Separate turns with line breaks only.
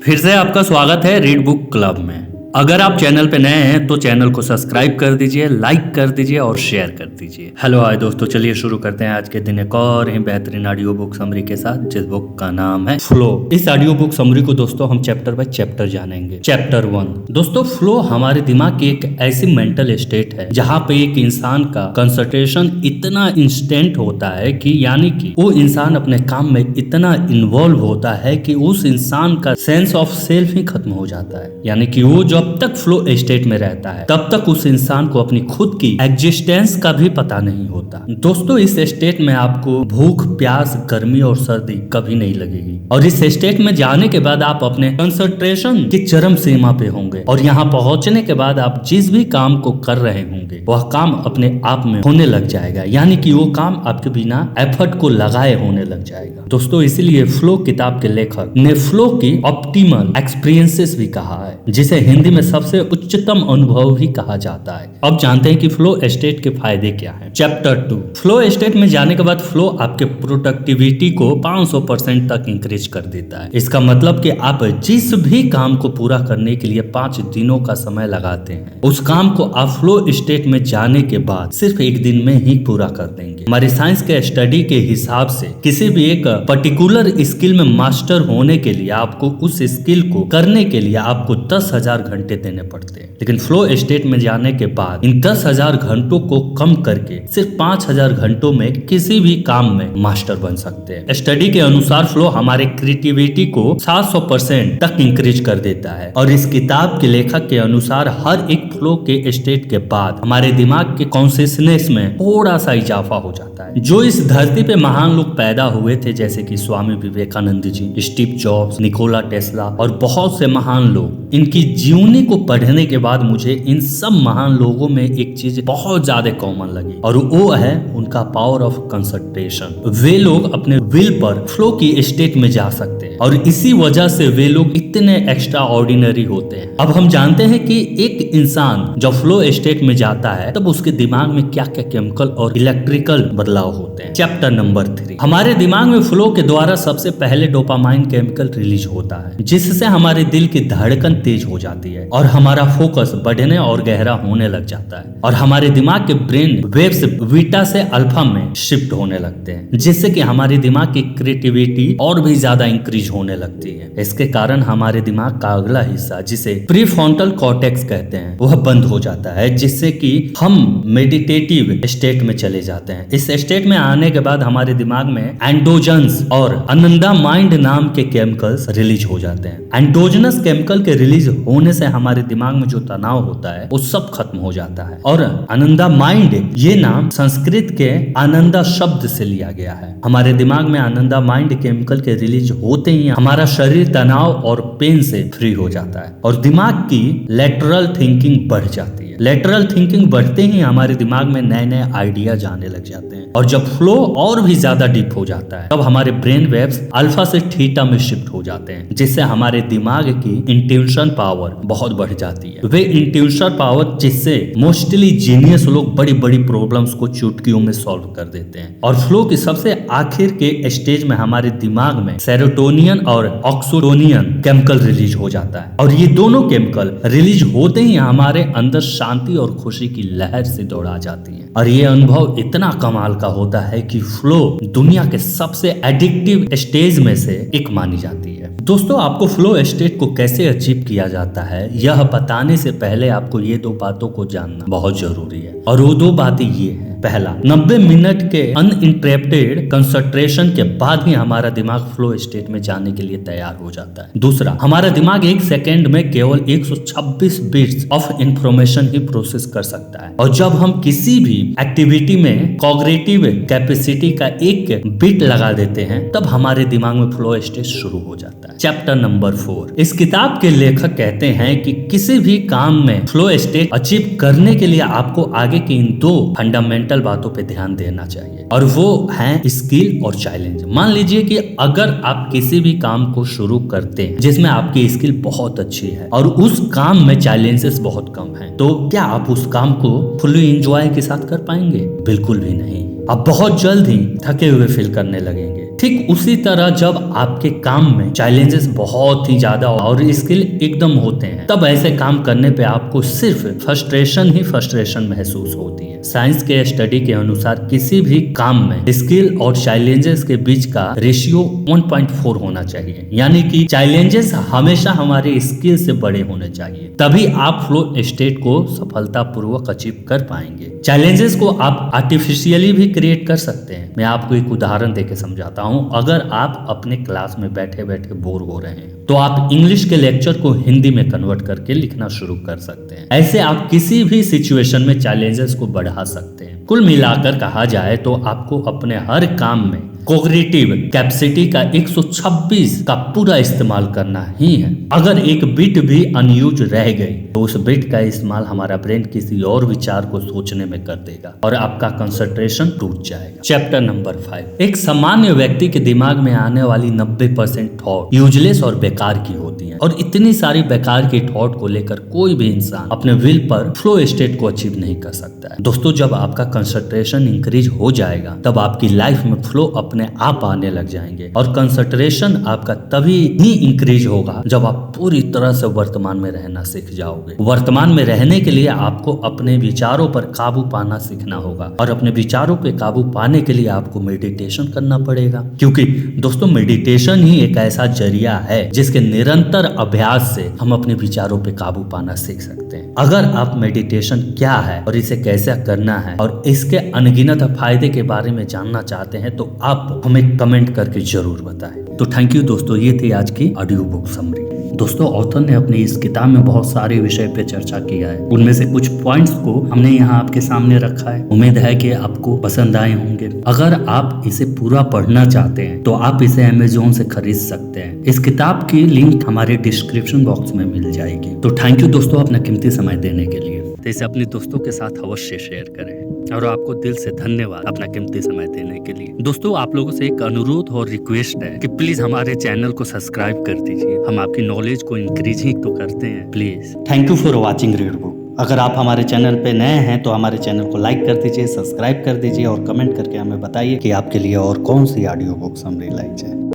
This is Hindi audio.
फिर से आपका स्वागत है रीड बुक क्लब में। अगर आप चैनल पे नए हैं तो चैनल को सब्सक्राइब कर दीजिए, लाइक कर दीजिए और शेयर कर दीजिए। हेलो हाय दोस्तों, चलिए शुरू करते हैं आज के दिन एक और ही बेहतरीन ऑडियो बुक समरी के साथ, जिस बुक का नाम है फ्लो। इस ऑडियो बुक समरी को दोस्तों हम चैप्टर बाय चैप्टर जानेंगे। चैप्टर 1 दोस्तों, फ्लो हमारे दिमाग की एक ऐसी मेंटल स्टेट है जहाँ पे एक इंसान का कंसंट्रेशन इतना इंस्टेंट होता है कि यानी कि वो इंसान अपने काम में इतना इन्वॉल्व होता है कि उस इंसान का सेंस ऑफ सेल्फ ही खत्म हो जाता है। यानी कि वो जब तक फ्लो स्टेट में रहता है तब तक उस इंसान को अपनी खुद की एग्जिस्टेंस का भी पता नहीं होता। दोस्तों, इस स्टेट में आपको भूख, प्यास, गर्मी और सर्दी कभी नहीं लगेगी और इस स्टेट में जाने के बाद आप अपने कंसंट्रेशन की चरम सीमा पे होंगे और यहाँ पहुंचने के बाद आप जिस भी काम को कर रहे होंगे वह काम अपने आप में होने लग जाएगा, यानी कि वो काम आपके बिना एफर्ट को लगाए होने लग जाएगा। दोस्तों, इसीलिए फ्लो किताब के लेखक ने फ्लो की ऑप्टिमल एक्सपीरियंसेस भी कहा है, जिसे हिंदी में सबसे उच्चतम अनुभव भी कहा जाता है। अब जानते हैं कि फ्लो स्टेट के फायदे क्या हैं। चैप्टर 2, फ्लो स्टेट में जाने के बाद फ्लो आपके प्रोडक्टिविटी को 500% तक इंक्रीज कर देता है। इसका मतलब कि आप जिस भी काम को पूरा करने के लिए 5 दिनों का समय लगाते हैं, उस काम को आप फ्लो स्टेट में जाने के बाद सिर्फ 1 दिन में ही पूरा कर देंगे। हमारी साइंस के स्टडी के हिसाब से किसी भी एक पर्टिकुलर स्किल में मास्टर होने के लिए आपको उस स्किल को करने के लिए आपको 10,000 घंटे देने पड़ते हैं, लेकिन फ्लो स्टेट में जाने के बाद इन 10,000 घंटों को कम करके सिर्फ 5,000 घंटों में किसी भी काम में मास्टर बन सकते हैं। स्टडी के अनुसार फ्लो हमारे क्रिएटिविटी को 700% तक इंक्रीज कर देता है और इस किताब के लेखक के अनुसार हर एक फ्लो के स्टेट के बाद हमारे दिमाग के कॉन्शियसनेस में थोड़ा सा इजाफा हो जाता है। जो इस धरती पे महान लोग पैदा हुए थे, जैसे कि Swami Vivekananda ji, Steve jobs, Nikola Tesla और बहुत से महान लोग, इनकी जीवनी को पढ़ने के बाद मुझे इन सब महान लोगों में एक चीज बहुत ज्यादा कॉमन लगी और वो है उनका पावर ऑफ कंसंट्रेशन। वे लोग अपने विल पर फ्लो की स्टेट में जा सकते हैं और इसी वजह से वे लोग इतने एक्स्ट्रा ऑर्डिनरी होते हैं। अब हम जानते हैं कि एक इंसान जब फ्लो स्टेट में जाता है तब उसके दिमाग में क्या क्या केमिकल और इलेक्ट्रिकल बदलाव होते हैं। चैप्टर नंबर 3, हमारे दिमाग में फ्लो के द्वारा सबसे पहले डोपामाइन केमिकल रिलीज होता है, जिससे हमारे दिल की धड़कन तेज हो जाती है और हमारा फोकस बढ़ने और गहरा होने लग जाता है और हमारे दिमाग के ब्रेन वेव्स बीटा से अल्फा में शिफ्ट होने लगते हैं, जिससे कि हमारे दिमाग की क्रिएटिविटी और भी ज्यादा इंक्रीज होने लगती है। इसके कारण हमारे दिमाग का अगला हिस्सा, जिसे प्रीफ्रंटल कॉर्टेक्स कहते हैं, वह बंद हो जाता है, जिससे कि हम मेडिटेटिव स्टेट में चले जाते हैं। इस स्टेट में आने के बाद हमारे दिमाग में एंडोजन्स और आनंदामाइंड नाम के केमिकल्स रिलीज हो जाते हैं। एंडोजनस केमिकल के रिलीज होने से हमारे दिमाग में जो तनाव होता है वो सब खत्म हो जाता है और आनंदामाइंड, ये नाम संस्कृत के आनंदा शब्द से लिया गया है। हमारे दिमाग में आनंदामाइंड केमिकल के रिलीज होते ही हमारा शरीर तनाव और पेन से फ्री हो जाता है और दिमाग की लेटरल थिंकिंग बढ़ जाती है। लेटरल थिंकिंग बढ़ते ही हमारे दिमाग में नए नए आइडियाज आने लग जाते हैं और जब फ्लो और भी ज्यादा डीप हो जाता है तब हमारे ब्रेन वेव्स अल्फा से थीटा में शिफ्ट हो जाते हैं, जिससे हमारे दिमाग की इंट्यूशन पावर बहुत बढ़ जाती है। वे इंट्यूशन पावर जिससे मोस्टली जीनियस लोग बड़ी बड़ी प्रॉब्लम्स को चुटकियों में सॉल्व कर देते हैं। और फ्लो की सबसे आखिर के स्टेज में हमारे दिमाग में सेरोटोनियन और ऑक्सीटोनियन केमिकल रिलीज हो जाता है और ये दोनों केमिकल रिलीज होते ही हमारे अंदर शांति और खुशी की लहर से दौड़ा जाती है और ये अनुभव इतना कमाल का होता है कि फ्लो दुनिया के सबसे एडिक्टिव स्टेज में से एक मानी जाती है। दोस्तों, आपको फ्लो स्टेट को कैसे अचीव किया जाता है यह बताने से पहले आपको ये 2 बातों को जानना बहुत जरूरी है और वो 2 बातें ये हैं। पहला, 90 मिनट के अनइंटरप्टेड कंसंट्रेशन के बाद ही हमारा दिमाग फ्लो स्टेट में जाने के लिए तैयार हो जाता है। दूसरा, हमारा दिमाग 1 सेकेंड में केवल 126 bits of information he process कर सकता है और जब हम किसी भी एक्टिविटी में कॉग्निटिव कैपेसिटी का 1 बिट लगा देते हैं तब हमारे दिमाग में फ्लो स्टेट शुरू हो जाता है। चैप्टर नंबर 4, इस किताब के लेखक कहते हैं कि किसी भी काम में फ्लो स्टेट अचीव करने के लिए आपको आगे की इन 2 फंडामेंटल बातों पे ध्यान देना चाहिए और वो हैं स्किल और चैलेंज। मान लीजिए कि अगर आप किसी भी काम को शुरू करते हैं जिसमें आपकी स्किल बहुत अच्छी है और उस काम में चैलेंजेस बहुत कम हैं, तो क्या आप उस काम को फुली एंजॉय के साथ कर पाएंगे? बिल्कुल भी नहीं। आप बहुत जल्द ही थके हुए फील करने लगेंगे। ठीक उसी तरह जब आपके काम में चैलेंजेस बहुत ही ज्यादा और स्किल एकदम होते हैं, तब ऐसे काम करने पे आपको सिर्फ फ्रस्ट्रेशन महसूस होती है। साइंस के स्टडी के अनुसार किसी भी काम में स्किल और चैलेंजेस के बीच का रेशियो 1.4 होना चाहिए, यानी कि चैलेंजेस हमेशा हमारे स्किल से बड़े होने चाहिए, तभी आप फ्लो स्टेट को सफलतापूर्वक अचीव कर पाएंगे। चैलेंजेस को आप आर्टिफिशियली भी क्रिएट कर सकते हैं। मैं आपको एक उदाहरण देके समझाता हूँ। अगर आप अपने क्लास में बैठे बैठे बोर हो रहे हैं तो आप इंग्लिश के लेक्चर को हिंदी में कन्वर्ट करके लिखना शुरू कर सकते हैं। ऐसे आप किसी भी सिचुएशन में चैलेंजेस को बढ़ा सकते हैं। कुल मिलाकर कहा जाए तो आपको अपने हर काम में कॉग्निटिव कैपेसिटी का 126 का पूरा इस्तेमाल करना ही है। अगर एक बिट भी अनयूज रह गई तो उस बिट का इस्तेमाल हमारा ब्रेन किसी और विचार को सोचने में कर देगा और आपका कंसंट्रेशन टूट जाएगा। Chapter number 5। एक सामान्य व्यक्ति के दिमाग में आने वाली 90% थॉट यूजलेस और बेकार की होती है, और इतनी सारी बेकार की थॉट को लेकर कोई भी इंसान अपने विल पर फ्लो स्टेट को अचीव नहीं कर सकता है। दोस्तों, जब आपका कंसंट्रेशन इंक्रीज हो जाएगा तब आपकी लाइफ में फ्लो अपने आप आने लग जाएंगे, और कंसंट्रेशन आपका तभी ही इंक्रीज होगा जब आप पूरी तरह से वर्तमान में रहना सीख जाओगे। वर्तमान में रहने के लिए आपको अपने विचारों पर काबू पाना सीखना होगा, और अपने विचारों पे काबू पाने के लिए आपको मेडिटेशन करना पड़ेगा, क्योंकि दोस्तों मेडिटेशन ही एक ऐसा जरिया है जिसके निरंतर अभ्यास से हम अपने विचारों पे काबू पाना सीख सकते हैं। अगर आप मेडिटेशन क्या है और इसे कैसे करना है और इसके अनगिनत फायदे के बारे में जानना चाहते हैं तो आप हमें कमेंट करके जरूर बताएं। तो थैंक यू दोस्तों, ये थी आज की ऑडियो बुक समरी। दोस्तों, ऑथर ने अपनी इस किताब में बहुत सारे विषय पे चर्चा किया है। उनमें से कुछ पॉइंट्स को हमने यहाँ आपके सामने रखा है। उम्मीद है कि आपको पसंद आए होंगे। अगर आप इसे पूरा पढ़ना चाहते हैं तो आप इसे अमेज़न से खरीद सकते हैं। इस किताब की लिंक हमारे डिस्क्रिप्शन बॉक्स में मिल जाएगी। तो थैंक यू दोस्तों अपना कीमती समय देने के लिए। तो इसे अपने दोस्तों के साथ अवश्य शेयर करें, और आपको दिल से धन्यवाद अपना कीमती समय देने के लिए। दोस्तों, आप लोगों से एक अनुरोध और रिक्वेस्ट है कि प्लीज हमारे चैनल को सब्सक्राइब कर दीजिए। हम आपकी नॉलेज को इंक्रीज ही तो करते हैं, please. Thank you for watching read book. अगर आप हमारे चैनल पे नए हैं तो हमारे चैनल को लाइक कर दीजिए, सब्सक्राइब कर दीजिए और कमेंट करके हमें बताइए कि आपके लिए और कौन सी ऑडियो बुक समरी लाई जाए।